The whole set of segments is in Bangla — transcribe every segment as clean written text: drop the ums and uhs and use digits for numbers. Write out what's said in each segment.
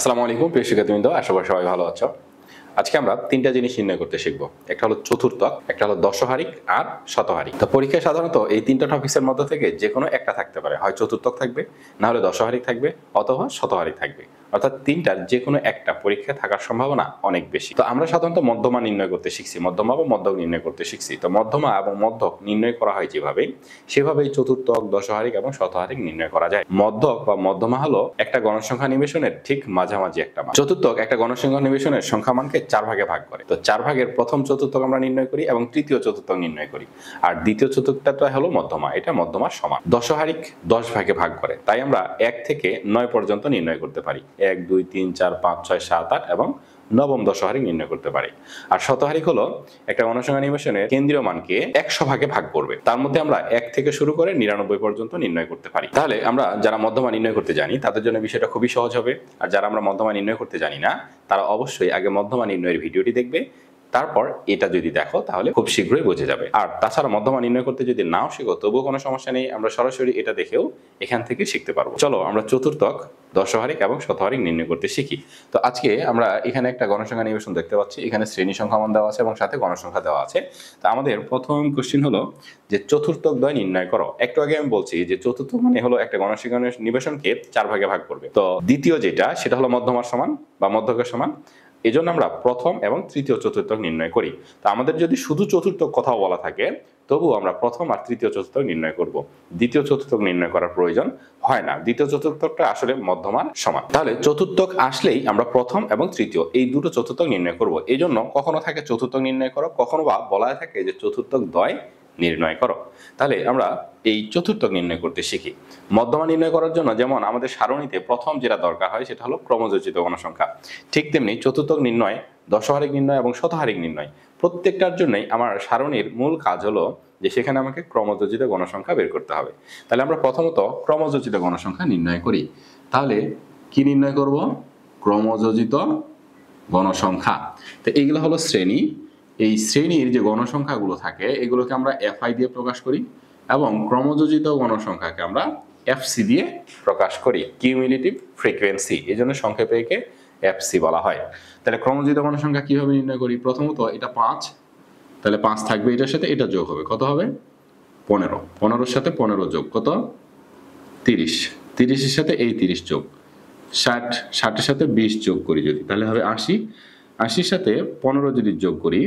আসসালামু আলাইকুম প্রিয় শিক্ষার্থীবৃন্দ, আশা করি সবাই ভালো আছো। আজকে আমরা তিনটা জিনিস নির্ণয় করতে শিখবো। একটা হলো চতুর্থক, একটা হলো দশহারিক আর শতহারিক। তো পরীক্ষায় সাধারণত এই তিনটা টপিক্সের মধ্যে থেকে যে কোনো একটা থাকতে পারে, হয় চতুর্থক থাকবে, না হলে দশহারিক থাকবে, অথবা শতহারিক থাকবে। অর্থাৎ তিনটার যে কোনো একটা পরীক্ষায় থাকার সম্ভাবনা অনেক বেশি। তো আমরা সাধারণত মধ্যমা নির্ণয় করতে শিখছি, মধ্যমা বা মধ্যক নির্ণয় করতে শিখছি। তো মধ্যমা এবং মধ্যক নির্ণয় করা হয় যেভাবে, সেভাবেই চতুর্থক, দশহারিক এবং শতহারিক নির্ণয় করা যায়। মধ্যক বা মধ্যমা হলো একটা গণসংখ্যা নিবেশনের ঠিক মাঝামাঝি একটা মান। চতুর্থক একটা গণসংখ্যা নিবেশনের সংখ্যা মানকে 4 ভাগে ভাগ করে। তো 4 ভাগের প্রথম চতুর্থক আমরা নির্ণয় করি এবং তৃতীয় চতুর্থক নির্ণয় করি। আর দ্বিতীয় চতুর্থকটা হলো মধ্যমা, এটা মধ্যমার সমান। দশহারিক 10 ভাগে ভাগ করে, তাই আমরা 1 থেকে 9 পর্যন্ত নির্ণয় করতে পারি। 1 2 3 4 5 6 7 8 এবং নবম দশহারিক নির্ণয় করতে পারি। আর শতহারিক হলো একটা গণসংখ্যা নিবেশনের কেন্দ্রীয় মানকে 100 ভাগে ভাগ করবে। তার মধ্যে আমরা 1 থেকে শুরু করে 99 পর্যন্ত নির্ণয় করতে পারি। তাহলে আমরা যারা মধ্যমা নির্ণয় করতে জানি তাদের জন্য বিষয়টা খুবই সহজ হবে। আর যারা আমরা মধ্যমা নির্ণয় করতে জানি না, তারা অবশ্যই আগে মধ্যমা নির্ণয়ের ভিডিওটি দেখবে, তারপর এটা যদি দেখো তাহলে খুব শীঘ্রই বুঝে যাবে। আর তাছাড়া মধ্যমা নির্ণয় করতে যদি নাও শিখো, তবুও কোনো সমস্যা নেই, আমরা সরাসরি এটা দেখেও এখান থেকে শিখতে পারবো। চলো আমরা চতুর্থক, দশহারিক এবং শতহারিক নির্ণয় করতে শিখি। তো আজকে আমরা এখানে একটা গণসংখ্যা নিবেশন দেখতে পাচ্ছি, এখানে শ্রেণী সংখ্যা মান দেওয়া আছে এবং সাথে গণসংখ্যা দেওয়া আছে। তো আমাদের প্রথম কোশ্চেন হলো যে চতুর্থক দ্বয় নির্ণয় করো। একটু আগে আমি বলছি যে চতুর্থক মানে হলো একটা গণসংখ্যা নিবেশনকে 4 ভাগে ভাগ করবে। তো দ্বিতীয় যেটা, সেটা হলো মধ্যমার সমান বা মধ্যকের সমান। এই জন্য আমরা প্রথম এবং তৃতীয় চতুর্থক নির্ণয় করি। তো আমাদের যদি শুধু চতুর্থক কথাও বলা থাকে, তবুও আমরা প্রথম আর তৃতীয় চতুর্থক নির্ণয় করব। দ্বিতীয় চতুর্থক নির্ণয় করার প্রয়োজন হয় না, দ্বিতীয় চতুর্থকটা আসলে মধ্যমার সমান। তাহলে চতুর্থক আসলেই আমরা প্রথম এবং তৃতীয় এই দুটো চতুর্থক নির্ণয় করব। এই জন্য কখনো থাকে চতুর্থক নির্ণয় করো, কখনো বা বলা থাকে যে চতুর্থক দ্বয় নির্ণয় করো। তাহলে আমরা এই চতুর্থক নির্ণয় করতে শিখি। মধ্যমা নির্ণয় করার জন্য যেমন আমাদের সারণীতে প্রথম যেটা দরকার হয় সেটা হলো ক্রমযোজিত গণসংখ্যা, ঠিক তেমনি চতুর্থক নির্ণয়, দশহারিক নির্ণয় এবং শতহারিক নির্ণয় প্রত্যেকটার জন্যই আমার সারণীর মূল কাজ হলো যে সেখানে আমাকে ক্রমযোজিত গণসংখ্যা বের করতে হবে। তাহলে আমরা প্রথমত ক্রমযোজিত গণসংখ্যা নির্ণয় করি। তাহলে কি নির্ণয় করব? ক্রমযোজিত গণসংখ্যা। তো এইগুলো হলো শ্রেণী। এই শ্রেণীর যে গণসংখ্যাগুলো থাকে এগুলোকে আমরা এফআই দিয়ে প্রকাশ করি এবং ক্রমযোজিত গণসংখ্যাকে আমরা এফসি দিয়ে প্রকাশ করি, কিউমুলেটিভ ফ্রিকোয়েন্সি, এই জন্য সংক্ষেপে একে এফসি বলা হয়। তাহলে ক্রমযোজিত গণসংখ্যা কিভাবে নির্ণয় করি? প্রথমত এটা 5, তাহলে 5 থাকবে, এটার সাথে এটা যোগ হবে, কত হবে? 15, 15-এর সাথে 15 যোগ কত? 30, 30-এর সাথে এই 30 যোগ 60, 60-এর সাথে 20 যোগ করি যদি, তাহলে হবে 80, 80-এর সাথে 15 যদি যোগ করি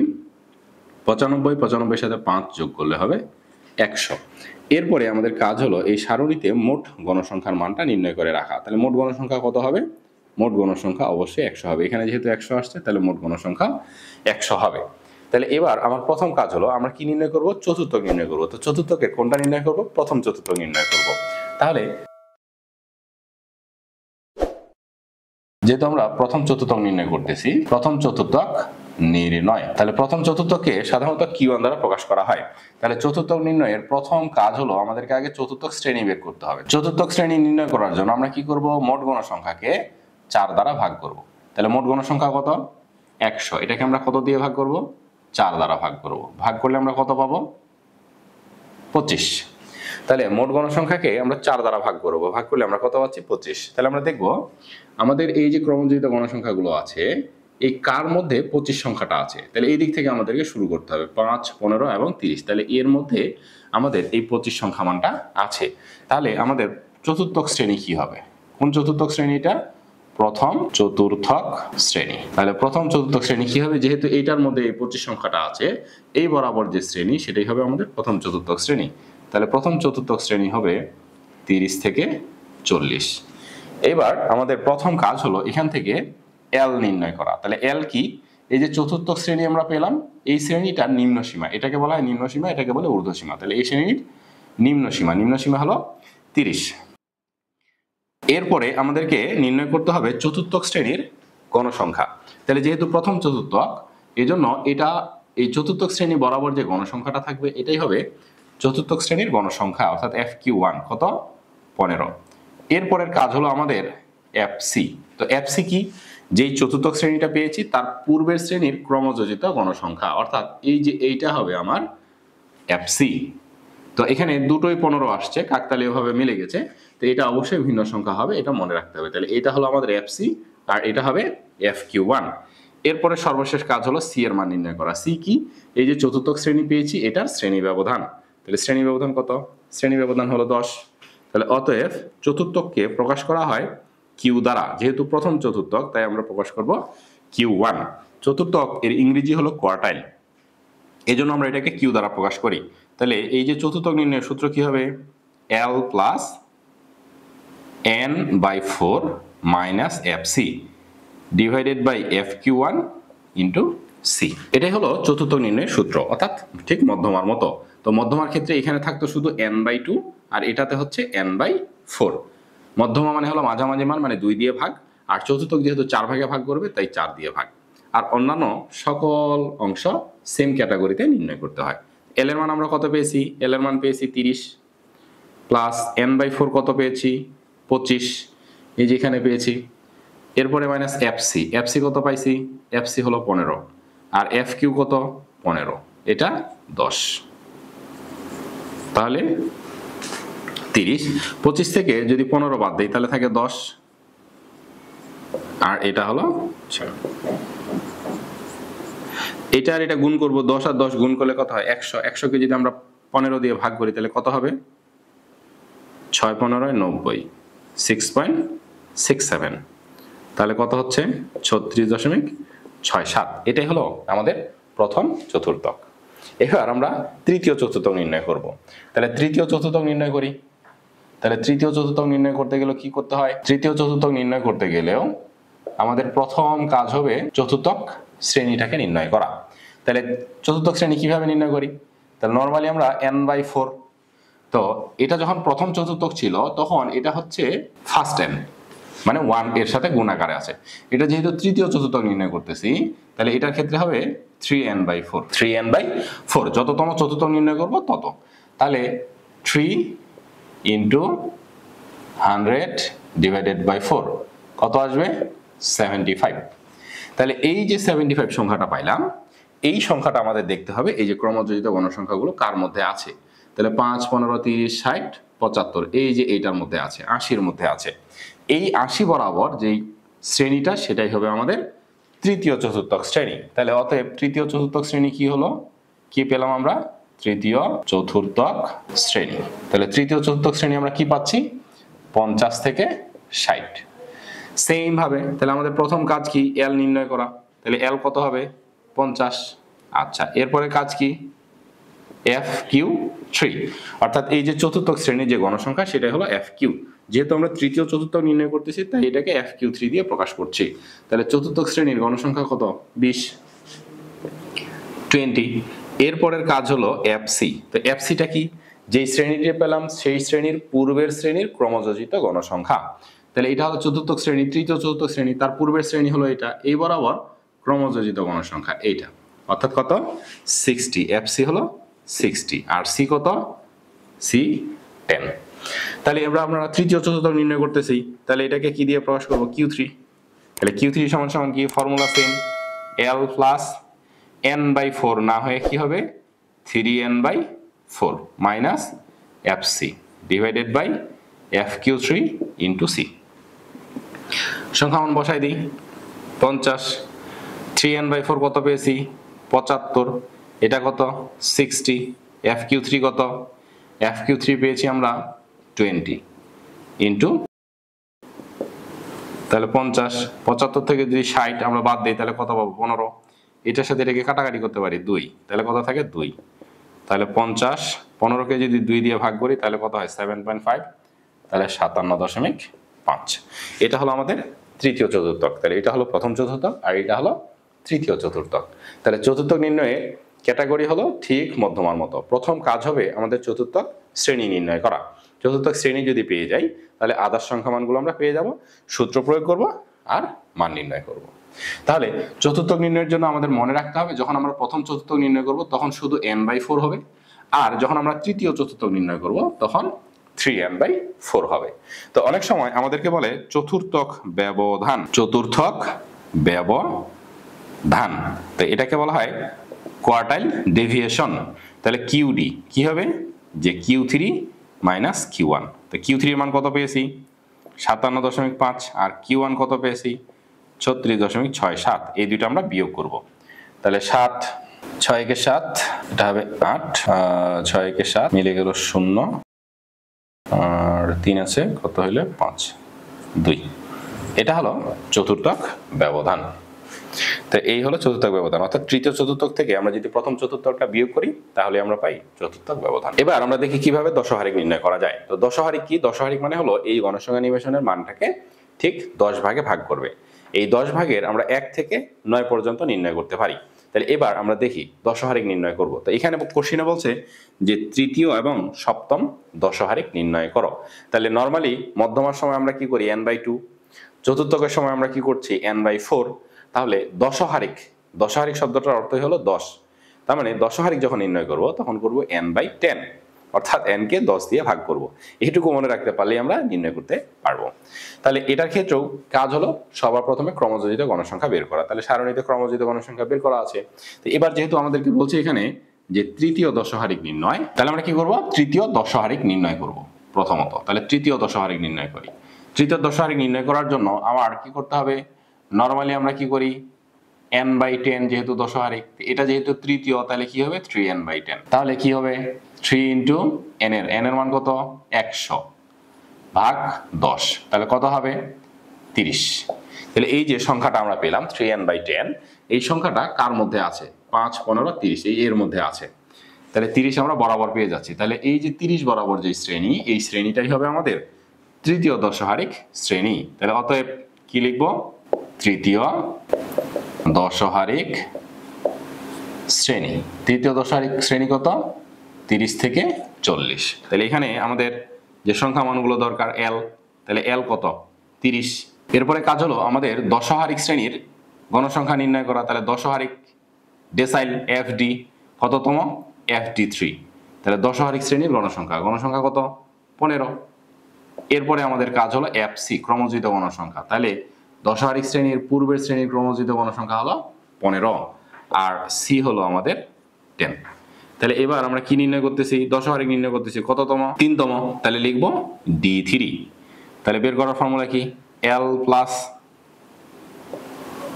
95, 95-এর সাথে 5 যোগ করলে হবে 100। এরপরে আমাদের কাজ হলো এই সারণীতে মোট গণসংখ্যার মানটা নির্ণয় করে রাখা। তাহলে মোট গণসংখ্যা কত হবে? মোট গণসংখ্যা অবশ্যই 100 হবে। এখানে যেহেতু 100 আসছে তাহলে মোট গণসংখ্যা 100 হবে। তাহলে এবার আমার প্রথম কাজ হলো আমরা কি নির্ণয় করব? চতুর্থক নির্ণয় করব। তো চতুর্থকের কোনটা নির্ণয় করব? প্রথম চতুর্থক নির্ণয় করব। তাহলে যেহেতু আমরা প্রথম চতুর্থক নির্ণয় করতেছি, প্রথম চতুর্থক নির্ণয়, তাহলে প্রথম চতুর্থকে সাধারণত কিউ1 দ্বারা প্রকাশ করা হয়। তাহলে চতুর্থক নির্ণয়ের প্রথম কাজ হলো আমাদেরকে আগে চতুর্থক শ্রেণী বের করতে হবে। চতুর্থক শ্রেণী নির্ণয় করার জন্য আমরা কি করব? মোট গণসংখ্যাকে 4 দ্বারা ভাগ করব। তাহলে মোট গণসংখ্যা কত? 100, এটাকে আমরা কত দিয়ে ভাগ করব? 4 দ্বারা ভাগ করব। ভাগ করলে আমরা কত পাবো? 25। তাহলে মোট গণসংখ্যাকে আমরা 4 দ্বারা ভাগ করব, ভাগ করলে আমরা কত পাচ্ছি? 25। তাহলে আমরা দেখব আমাদের এই যে ক্রমযোজিত গণসংখ্যাগুলো আছে, এই কার মধ্যে 25 সংখ্যাটা আছে। তাহলে এই দিক থেকে আমাদেরকে শুরু করতে হবে, 5, 15 এবং 30। তাহলে এর মধ্যে আমাদের এই 25 সংখ্যা মানটা আছে। তাহলে আমাদের চতুর্থক শ্রেণী কি হবে? কোন চতুর্থক শ্রেণীটা? প্রথম চতুর্থক শ্রেণী। তাহলে প্রথম চতুর্থক শ্রেণী কি হবে? যেহেতু এইটার মধ্যে এই 25 সংখ্যাটা আছে, এই বরাবর যে শ্রেণী সেটাই হবে আমাদের প্রথম চতুর্থক শ্রেণী। তাহলে প্রথম চতুর্থক শ্রেণী হবে 30 থেকে 40। এবার আমাদের প্রথম কাজ হলো এখান থেকে এল নির্ণয় করা। তাহলে এল কি? এই যে চতুর্থক শ্রেণী আমরা পেলাম, এই শ্রেণীটার নিম্ন সীমা, এটাকে বলা হয় নিম্ন সীমা, এটাকে বলে ঊর্ধ্ব সীমা। তাহলে এই শ্রেণীর নিম্ন সীমা হলো 30। এরপরে আমাদেরকে নির্ণয় করতে হবে চতুর্থক শ্রেণীর গণসংখ্যা। তাহলে যেহেতু প্রথম চতুর্থক, এই জন্য এটা এই চতুর্থক শ্রেণী বরাবর যে গণসংখ্যাটা থাকবে এটাই হবে চতুর্থক শ্রেণীর গণসংখ্যা, অর্থাৎ FQ1 কত? 15। এরপরের কাজ হলো আমাদের এফসি। তো এফসি কি? যেই চতুর্থক শ্রেণীটা পেয়েছি তার পূর্বের শ্রেণীর ক্রমযোজিত গণসংখ্যা, অর্থাৎ এই যে এইটা হবে আমার এফসি। তো এখানে দুটোই 15 আসছে, কাকতালীয়ভাবে মিলে গেছে, তো এটা অবশ্যই ভিন্ন সংখ্যা হবে, এটা মনে রাখতে হবে। তাহলে এটা হলো আমাদের এফসি আর এটা হবে এফ কিউ ওয়ান। এরপরে সর্বশেষ কাজ হলো সি এর মান নির্ণয় করা। সি কি? এই যে চতুর্থক শ্রেণী পেয়েছি এটার শ্রেণী ব্যবধান। তাহলে শ্রেণী ব্যবধান কত? শ্রেণী ব্যবধান হলো 10। তাহলে অতএব চতুর্থককে প্রকাশ করা হয় কিউ দ্বারা। যেহেতু প্রথম চতুর্থক তাই আমরা প্রকাশ করব কিউ ওয়ান। চতুর্থক এর ইংরেজি হলো কোয়ার্টাইল, এই জন্য আমরা এটাকে কিউ দ্বারা প্রকাশ করি। তাহলে এই যে চতুর্থক নির্ণয়ের সূত্র কি হবে? L plus N by 4 minus F C divided by F Q one into C. এটাই হলো চতুর্থক নির্ণয়ের সূত্র, অর্থাৎ ঠিক মধ্যমার মতো। তো মধ্যমার ক্ষেত্রে এখানে থাকতো শুধু এন বাই 2 আর এটাতে হচ্ছে এন বাই 4। মধ্যমা মানে হলো মাঝামাঝি মান, মানে 2 দিয়ে ভাগ, আর চতুর্থক যেহেতু 4 ভাগে ভাগ করবে তাই 4 দিয়ে ভাগ। আর অন্যান্য সকল অংশ সেম ক্যাটাগরিতে নির্ণয় করতে হয়। এল এর মান আমরা কত পেয়েছি? এল এর মান পেয়েছি 30 প্লাস এন বাই 4 কত পেয়েছি? 25, এই যে এখানে পেয়েছি। এরপরে মাইনাস এফসি, এফসি কত পাইছি? এফসি হলো 15 আর এফ কিউ কত? 15, এটা 10। তাহলে 30, 25 থেকে যদি 15 বাদ দেই তাহলে থাকে 10, আর এটা হলো 6। এটা আর এটা গুণ করব, 10 আর 10 গুণ করলে কত হয়? 100। 100 কে যদি আমরা 15 দিয়ে ভাগ করি তাহলে কত হবে? 6 15 90, 6.67। তাহলে কত হচ্ছে? 36.67। এটাই হলো আমাদের প্রথম চতুর্থক। এবার আমরা তৃতীয় চতুর্থক নির্ণয় করব। তাহলে তৃতীয় চতুর্থক নির্ণয় করি। তাহলে তৃতীয় চতুর্থক নির্ণয় করতে গেলে কি করতে হয়? তৃতীয় চতুর্থক নির্ণয় করতে গেলেও আমাদের প্রথম কাজ হবে চতুর্থক শ্রেণীটাকে নির্ণয় করা। তাহলে চতুর্থক শ্রেণী কিভাবে নির্ণয় করি? তাহলে নর্মালি আমরা n বাই 4, তো এটা যখন প্রথম চতুর্থক ছিল তখন এটা হচ্ছে ফার্স্ট n, মানে 1 এর সাথে গুণাকারে আছে। এটা যেহেতু তৃতীয় চতুর্থক নির্ণয় করতেছি তাহলে এটার ক্ষেত্রে হবে 3n বাই 4। 3n বাই 4 যততম চতুর্থক নির্ণয় করব তত। তাহলে 3 ইন্টু 100 ডিভাইডেড বাই 4 কত আসবে? 75। তাহলে এই যে 75 সংখ্যাটা পাইলাম, এই সংখ্যাটা আমাদের দেখতে হবে এই যে ক্রমযোজিত গণসংখ্যাগুলো কার মধ্যে আছে। তাহলে 5 15 30 60 75, এই যে এইটার মধ্যে আছে, 80-এর মধ্যে আছে। এই 80 বরাবর যেই শ্রেণীটা সেটাই হবে আমাদের তৃতীয় চতুর্থক শ্রেণী। তাহলে অতএব তৃতীয় চতুর্থক শ্রেণী কি হলো? কি পেলাম আমরা? তৃতীয় চতুর্থক শ্রেণী। তাহলে তৃতীয় চতুর্থক শ্রেণী আমরা কি পাচ্ছি? 50 থেকে 60। সেম ভাবে তাহলে আমাদের প্রথম কাজ কি? এল নির্ণয় করা। তাহলে এল কত হবে? 50। আচ্ছা, এরপরে কাজ কি? এফ কিউ 3, অর্থাৎ এই যে চতুর্থক শ্রেণীর যে গণসংখ্যা সেটাই হলো এফ কিউ। যেহেতু আমরা তৃতীয় চতুর্থক নির্ণয় করতেছি তাই এটাকে এফ কিউ 3 দিয়ে প্রকাশ করছি। তাহলে চতুর্থক শ্রেণীর গণসংখ্যা কত? 20। এরপরের কাজ হলো এফসি। তো এফসিটা কি? যেই শ্রেণীটি পেলাম সেই শ্রেণীর পূর্বের শ্রেণীর ক্রমযোজিত গণসংখ্যা। তাহলে এটা হলো চতুর্থক শ্রেণী, তৃতীয় চতুর্থ শ্রেণী, তার পূর্বের শ্রেণী হলো এটা, এই বরাবর ক্রমযোজিত গণসংখ্যা এইটা, অর্থাৎ কত? 60। এফসি হলো 60 আর সি কত? সি 10। তাহলে এবার আমরা তৃতীয় চতুর্থক নির্ণয় করতেছি, তাহলে এটাকে কি দিয়ে প্রকাশ করব? কিউ 3। তাহলে কিউ 3 সমান সমান কি? Formula same, L plus n by 4 না হয়ে কি হবে? 3n by 4 minus fc divided by fq3 into c। সংখ্যা মান বসাই দিই। 50, 3n বাই 4 কত পেয়েছি? 75, এটা কত? 60, fq3 কত? fq3 পেয়েছি আমরা 20 ইন্টু, তাহলে 50, 75 থেকে যদি 60 আমরা বাদ দিই তাহলে কত পাবো? 15। এটার সাথে এটাকে কাটাকাটি করতে পারি 2, তাহলে কত থাকে? 2। তাহলে 50, 15কে যদি 2 দিয়ে ভাগ করি তাহলে কত হয়? 7.5, তাহলে 57.5। এটা হলো আমাদের তৃতীয় চতুর্থক। তাহলে এটা হলো প্রথম চতুর্থক আর এটা হলো তৃতীয় চতুর্থক। তাহলে চতুর্থক নির্ণয়ে ক্যাটাগরি হলো ঠিক মধ্যমার মতো। প্রথম কাজ হবে আমাদের চতুর্থক শ্রেণী নির্ণয় করা। চতুর্থক শ্রেণী যদি পেয়ে যাই তাহলে আদার সংখ্যা মানগুলো আমরা পেয়ে যাব, সূত্র প্রয়োগ করব আর মান নির্ণয় করব। তাহলে চতুর্থক নির্ণয়ের জন্য আমাদের মনে রাখতে হবে যখন আমরা প্রথম চতুর্থক নির্ণয় করব তখন শুধু n বাই 4 হবে, আর যখন আমরা তৃতীয় চতুর্থক নির্ণয় করব তখন 3n বাই 4 হবে। তো অনেক সময় আমাদেরকে বলে চতুর্থক ব্যবধান, চতুর্থক ব্যবধান, তো এটাকে বলা হয় কোয়ার্টাইল ডেভিয়েশন। তাহলে কিউডি কি হবে? যে কিউ3 মাইনাস কিউ1। তো কিউ3 এর মান কত পেয়েছি? 57.5 আর কিউ1 কত পেয়েছি? 36.67 এই দুটো আমরা বিয়োগ করব। তাহলে 7 6 কে 7 এটা হবে 8 6 কে 7 মিলে গেল 0 আর 3 আছে কত হইলে 5 2 এটা হলো চতুর্থক ব্যবধান। তো এই হলো চতুর্থক ব্যবধান, অর্থাৎ তৃতীয় চতুর্থক থেকে আমরা যদি প্রথম চতুর্থকটা বিয়োগ করি তাহলে আমরা পাই চতুর্থক ব্যবধান। এবার আমরা দেখি কিভাবে দশহারিক নির্ণয় করা যায়। তো দশহারিক কি? দশহারিক মানে হলো এই গণসংখ্যা নিবেশনের মানটাকে ঠিক 10 ভাগে ভাগ করবে। এই 10 ভাগের আমরা 1 থেকে 9 পর্যন্ত নির্ণয় করতে পারি। তাহলে এবার আমরা দেখি দশহারিক নির্ণয় করব। তো এখানে কোশ্চেনে বলছে যে তৃতীয় এবং সপ্তম দশহারিক নির্ণয় করো। তাহলে নরমালি মধ্যমার সময় আমরা কি করি n/2, চতুর্থকের সময় আমরা কি করছি n/4। তাহলে দশহারিক, দশহারিক শব্দটার অর্থই হলো 10। তার মানে দশহারিক যখন নির্ণয় করব তখন করব n/10, অর্থাৎ n কে 10 দিয়ে ভাগ করব। এইটুকু মনে রাখতে পারলেই আমরা নির্ণয় করতে পারবো। তাহলে এটার ক্ষেত্রেও কাজ হলো সবার প্রথমে ক্রমযোজিত গণসংখ্যা বের করা। তাহলে সারণীতে ক্রমযোজিত গণসংখ্যা বের করা আছে। তো এবার যেহেতু আমাদেরকে বলছে এখানে যে তৃতীয় দশহারিক নির্ণয়, তাহলে আমরা কি করব? তৃতীয় দশহারিক নির্ণয় করব প্রথমত। তাহলে তৃতীয় দশহারিক নির্ণয় করি। তৃতীয় দশহারিক নির্ণয় করার জন্য আমার কি করতে হবে? নরমালি আমরা কি করি? n/10 যেহেতু দশহারিক, এটা যেহেতু তৃতীয় তাহলে কি হবে? 3n/10। তাহলে কি হবে? 3 ইন্টু n এর মান কত? 100 ভাগ 10, তাহলে কত হবে? 30। তাহলে এই যে সংখ্যাটা আমরা পেলাম 3n/10, এই সংখ্যাটা কার মধ্যে আছে? 5 15 30 এই এর মধ্যে আছে। তাহলে 30 আমরা বরাবর পেয়ে যাচ্ছি। তাহলে এই যে 30 বরাবর যে শ্রেণী, এই শ্রেণীটাই হবে আমাদের তৃতীয় দশহারিক শ্রেণী। তাহলে অতএব কি লিখবো? তৃতীয় দশহারিক শ্রেণী। তৃতীয় দশহারিক শ্রেণী কত? 30 থেকে 40। তাহলে এখানে আমাদের যে সংখ্যা মানগুলো দরকার l, তাহলে l কত? 30। এরপরে কাজ হলো আমাদের দশহারিক শ্রেণীর গণসংখ্যা নির্ণয় করা। তাহলে দশহারিক ডেসাইল FD কততম? FD3। তাহলে দশহারিক শ্রেণীর গণসংখ্যা কত? 15। এরপরে আমাদের কাজ হলো FC ক্রমযোজিত গণসংখ্যা। তাহলে দশহারিক শ্রেণীর পূর্বের শ্রেণীর ক্রমযোজিত গণসংখ্যা হলো 15 আর C হলো আমাদের 10। তাহলে এবার আমরা কি নির্ণয় করতেছি? দশহারিক নির্ণয় করতেছি কততম? 3তম। তাহলে লিখবো D3। তাহলে বের করার ফর্মুলা কি? L plus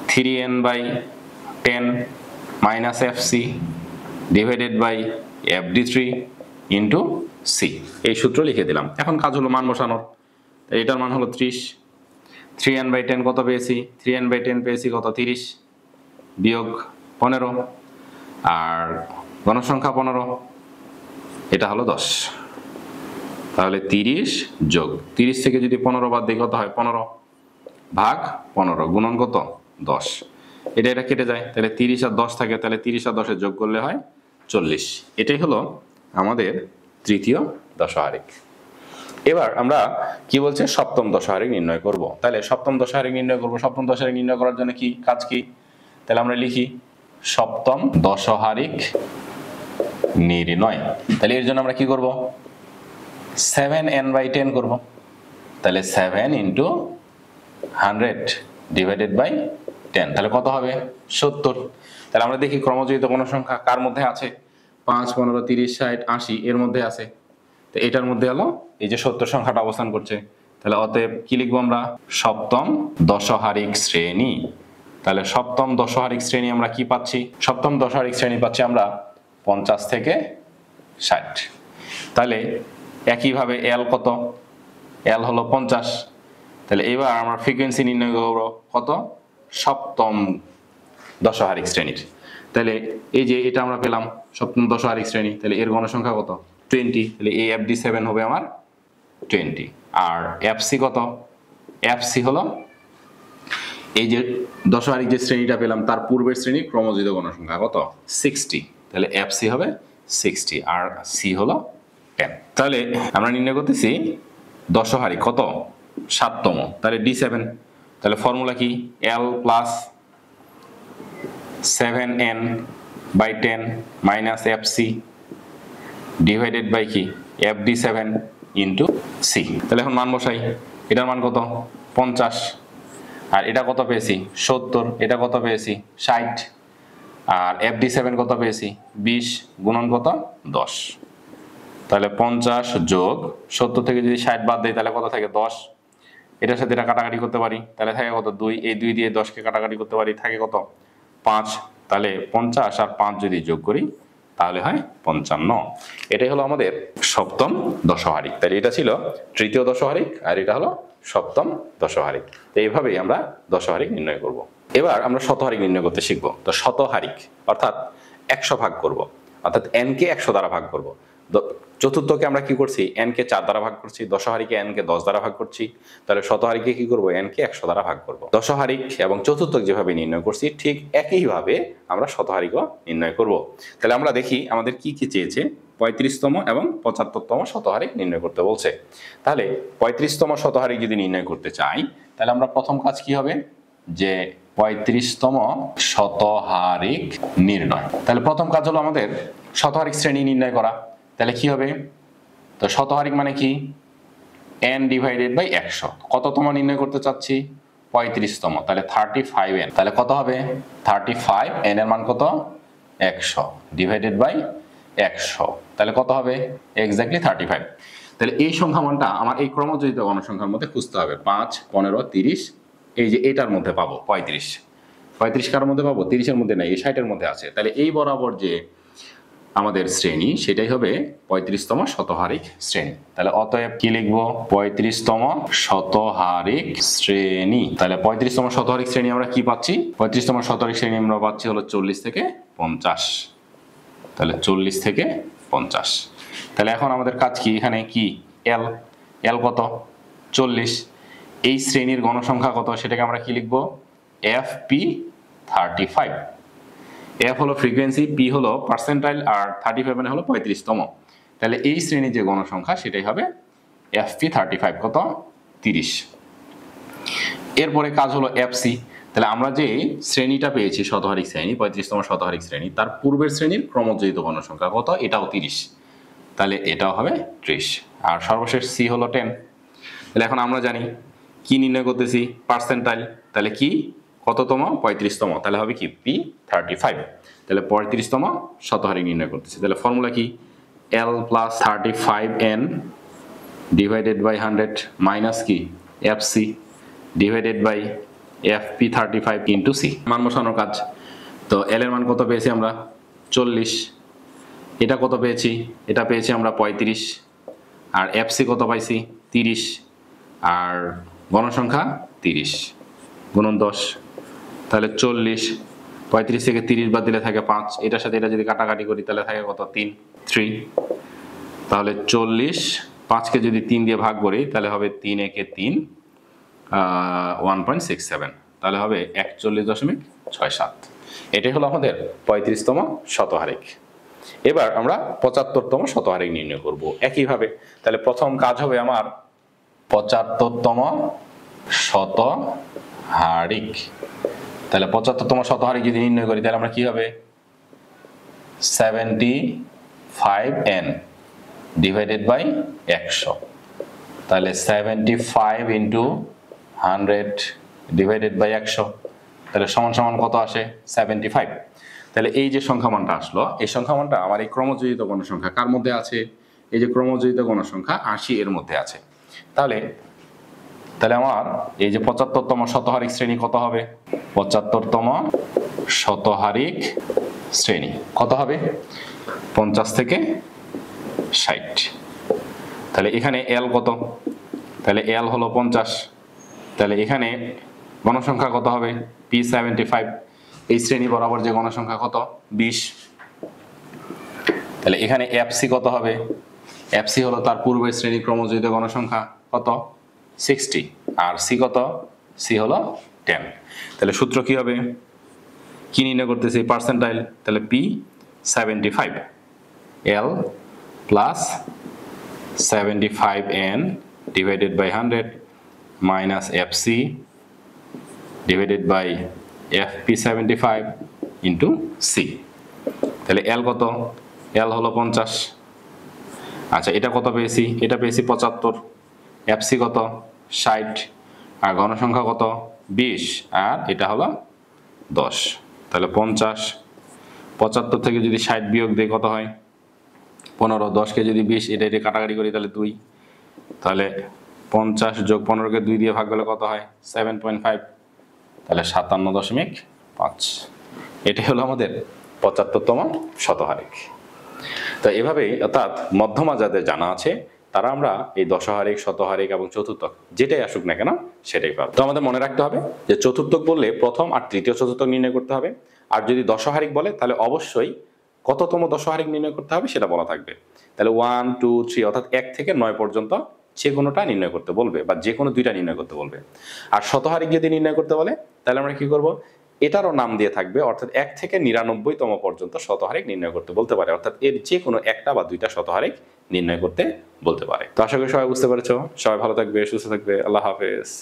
3n/10 minus FC divided by FD3 into C। এই সূত্র লিখে দিলাম। এখন কাজ হলো মান বসানোর। এটার মান হলো 30। 3n/10 কত পেয়েছি? 3n/10 পেয়েছি কত? 30 বিয়োগ 15 আর গণসংখ্যা 15, এটা হলো 10। তাহলে 30 যোগ 30 থেকে যদি 15 বাদ দিই কত হয়? 15 ভাগ 15 গুণন কত? 10। এটা কেটে যায়, তাহলে 30 আর 10 থাকে, তাহলে 30 আর 10 যোগ করলে হয় 40। এটাই হলো আমাদের তৃতীয় দশহারিক। এবার আমরা কি বলছে? সপ্তম দশহারিক নির্ণয় করব। তাহলে সপ্তম দশহারিক নির্ণয় করব। সপ্তম দশহারিক নির্ণয় করার জন্য কি কাজ কি? তাহলে আমরা লিখি সপ্তম দশহারিক নির্ণয়। তাহলে এর জন্য আমরা কি করব? 7n/10 করব। তাহলে 7 ইন্টু 100 ডিভাইডেড বাই 10, তাহলে কত হবে? 70। তাহলে আমরা দেখি ক্রমযোজিত গণসংখ্যা কার মধ্যে আছে? 5 15 30 60 80 এর মধ্যে আছে। তো এটার মধ্যে হলো এই যে 70 সংখ্যাটা অবস্থান করছে। তাহলে অতএব কি লিখবো আমরা? সপ্তম দশহারিক শ্রেণী। তাহলে সপ্তম দশহারিক শ্রেণী আমরা কি পাচ্ছি? সপ্তম দশহারিক শ্রেণী পাচ্ছি আমরা 50 থেকে 60। তাহলে একইভাবে L কত? L হলো 50। তাহলে এবার আমরা ফ্রিকোয়েন্সি নির্ণয় করব কত? সপ্তম দশহারিক শ্রেণীর। তাহলে এই যে এটা আমরা পেলাম সপ্তম দশহারিক শ্রেণী, তাহলে এর গণসংখ্যা কত? 20। তাহলে এই FD7 হবে আমার 20। আর FC কত? FC হলো এই যে দশহারিক যে শ্রেণীটা পেলাম তার পূর্বের শ্রেণী ক্রমযোজিত গণসংখ্যা কত? 60। তাহলে FC হবে 60 আর C হলো 10। তাহলে আমরা নির্ণয় করতেছি দশহারিক কত? 7তম। তাহলে D7। তাহলে ফর্মুলা কি? L plus 7n/10 minus FC divided by কি? FD7 into C। তাহলে এখন মান বসাই। এটার মান কত? 50 আর এটা কত পেয়েছি? 70। এটা কত পেয়েছি? 60 আর FD7 কত পেয়েছি? 20 গুণন কত? 10। তাহলে 50 যোগ 70 থেকে যদি 60 বাদ দেয় তাহলে কত থাকে? 10। এটার সাথে এটা কাটাকাটি করতে পারি, তাহলে থাকে কত 2, এই 2 দিয়ে 10কে কাটাকাটি করতে পারি, থাকে কত 5, তাহলে 50 আর 5 যদি যোগ করি তাহলে হয় 55। এটাই হলো আমাদের সপ্তম দশহারিক। তাহলে এটা ছিল তৃতীয় দশহারিক আর এটা হলো সপ্তম দশহারিক। তো এইভাবেই আমরা দশহারিক নির্ণয় করব। এবার আমরা শতহারিক নির্ণয় করতে শিখব। তো শতহারিক অর্থাৎ 100 ভাগ করব, অর্থাৎ n কে 100 দ্বারা ভাগ করব। চতুর্থকে আমরা কি করছি, n কে 4 দ্বারা ভাগ করছি, দশহারিকে n কে 10 দ্বারা ভাগ করছি, তাহলে শতহারিকে কি করব, n কে 100 দ্বারা ভাগ করব। দশহারিক এবং চতুর্থক যেভাবে নির্ণয় করছি ঠিক একইভাবে আমরা শতহারিকও নির্ণয় করব। তাহলে আমরা দেখি আমাদের কি কি চেয়েছে। 35তম এবং 75তম শতহারিক নির্ণয় করতে বলছে। তাহলে 35তম শতহারিক যদি নির্ণয় করতে চাই তাহলে আমরা প্রথম কাজ কি হবে, যে 35তম শতহারিক নির্ণয়। তাহলে প্রথম কাজ হলো আমাদের শতহারিক শ্রেণী নির্ণয় করা। তাহলে কি হবে, তো শতহারিক মানে কি, n ডিভাইডেড বাই 100। কততম নির্ণয় করতে চাচ্ছি, 35তম, তাহলে 35n। তাহলে কত হবে 35, n এর মান কত 100 ডিভাইডেড বাই 100, তাহলে কত হবে এক্স্যাক্টলি 35। তাহলে এই সংখ্যা মানটা আমার এই ক্রমযোজিত গণসংখ্যার মধ্যে খুঁজতে হবে। 5, 15, 30, এই যে এটার মধ্যে পাবো 35 কার মধ্যে পাবো, 30-এর মধ্যে নাই, এই 60-এর মধ্যে আছে। তাহলে এই বরাবর যে আমাদের শ্রেণী সেটাই হবে 35তম শতহারিক শ্রেণী। তাহলে অতএব কি লিখবো, 35তম শতহারিক শ্রেণী। তাহলে 35তম শতহারিক শ্রেণী আমরা কি পাচ্ছি, 35তম শতহারিক শ্রেণী আমরা পাচ্ছি হলো 40 থেকে 50। তাহলে 40 থেকে 50। তাহলে এখন আমাদের কাজ কি, এখানে কি এল কত 40, এই শ্রেণীর গণসংখ্যা কত সেটাকে আমরা কি লিখবো, FP35। F হলো ফ্রিকোয়েন্সি, P হলো পার্সেন্টাইল, আর 35 মানে হলো 35তম। তাহলে এই শ্রেণীর যে গণসংখ্যা সেটাই হবে FP35, কত 30। এরপরে কাজ হলো FC। তাহলে আমরা যে শ্রেণীটা পেয়েছি শতহারিক শ্রেণী, 35তম শতহারিক শ্রেণী, তার পূর্বের শ্রেণীর ক্রমযোজিত গণসংখ্যা কত, এটাও 30, তাহলে এটাও হবে 30। আর সর্বশেষ C হলো 10। তাহলে এখন আমরা জানি কি নির্ণয় করতেছি, পার্সেন্টাইল, তাহলে কি কততম, 35তম, তাহলে হবে কি P35। তাহলে 35তম শতহারিক নির্ণয় করতেছি। তাহলে ফর্মুলা কি, L plus 35n divided by 100 minus কি FC divided by FP35 into C, মান বসানোর কাজ। তো L এর মান কত পেয়েছি আমরা 40, এটা কত পেয়েছি, এটা পেয়েছি আমরা 35, আর FC কত পাইছি 30, আর গণসংখ্যা 30 গুণন 10, তাহলে 40, 35 থেকে 30 বাদ দিলে থাকে 5, এটার সাথে এটা যদি কাটাকাটি করি তাহলে থাকে কত 3। তাহলে 40, 5কে যদি 3 দিয়ে ভাগ করি তাহলে হবে 3 একে 3, 1.67, তাহলে হবে 41.67। এটাই হলো আমাদের 35তম শতহারিক। এবার আমরা 75তম শতহারিক নির্ণয় করব একইভাবে। তাহলে প্রথম কাজ হবে আমার 75তম শতহারিক। তাহলে 75তম শতহারিক যদি নির্ণয় করি তাহলে আমরা কি হবে, 75n ডিভাইডেড বাই 100, তাহলে 75 ইন্টু 100 ডিভাইডেড বাই 100, তাহলে সমান সমান কত আসে 75। তাহলে এই যে সংখ্যা মানটা আসলো, এই সংখ্যা মানটা আমার এই ক্রমযোজিত গণসংখ্যা কার মধ্যে আছে, এই যে ক্রমযোজিত গণসংখ্যা 80 এর মধ্যে আছে। তাহলে আমার এই যে 75তম শতহারিক শ্রেণী কত হবে, 75তম শতহারিক শ্রেণী কত হবে 50 থেকে 60। তাহলে এখানে L কত, তাহলে L হলো 50, তাহলে এখানে গণসংখ্যা কত হবে P75, এই শ্রেণী বরাবর যে গণসংখ্যা কত 20। তাহলে এখানে FC কত হবে, FC হলো তার পূর্বের শ্রেণী ক্রমযোজিত গণসংখ্যা কত 60, আর C কত, C হলো 10। তাহলে সূত্র কি হবে, কি নির্ণয় করতেছি পার্সেন্টাইল, তাহলে P75, L plus 75n divided by 100 minus FC divided by FP75 into C। তাহলে L কত, L হলো 50, আচ্ছা এটা কত পেয়েছি, এটা পেয়েছি 75, FC কত 60, আর গণসংখ্যা কত 20, আর এটা হলো 10। তাহলে 50, 75 থেকে যদি 60 বিয়োগ দেয় কত হয় 15, 10কে যদি 20 এটা কাটাকাটি করি তাহলে 2, তাহলে 50 যোগ 15কে 2 দিয়ে ভাগ করলে কত হয়? 7.5। তাহলে 57.5। এটাই হলো আমাদের 75তম শতহারিক। তো এভাবেই, অর্থাৎ মধ্যমা যাদের জানা আছে তারা আমরা এই দশহারিক, শতহারিক এবং চতুর্থক যেটাই আসুক না কেন সেটাই পাবো। তো আমাদের মনে রাখতে হবে যে চতুর্থক বললে প্রথম আর তৃতীয় চতুর্থক নির্ণয় করতে হবে, আর যদি দশহারিক বলে তাহলে অবশ্যই কততম দশহারিক নির্ণয় করতে হবে সেটা বলা থাকবে। তাহলে 1, 2, 3 অর্থাৎ 1 থেকে 9 পর্যন্ত যে কোনোটা নির্ণয় করতে বলবে বা যে কোনো দুইটা নির্ণয় করতে বলবে। আর শতহারিক যদি নির্ণয় করতে বলে তাহলে আমরা কি করব, এটারও নাম দিয়ে থাকবে, অর্থাৎ 1 থেকে 99তম পর্যন্ত শতহারিক নির্ণয় করতে বলতে পারে, অর্থাৎ এর যে কোনো একটা বা দুইটা শতহারিক নির্ণয় করতে বলতে পারে। তো আশা করি সবাই বুঝতে পেরেছো। সবাই ভালো থাকবে, সুস্থ থাকবে। আল্লাহ হাফেজ।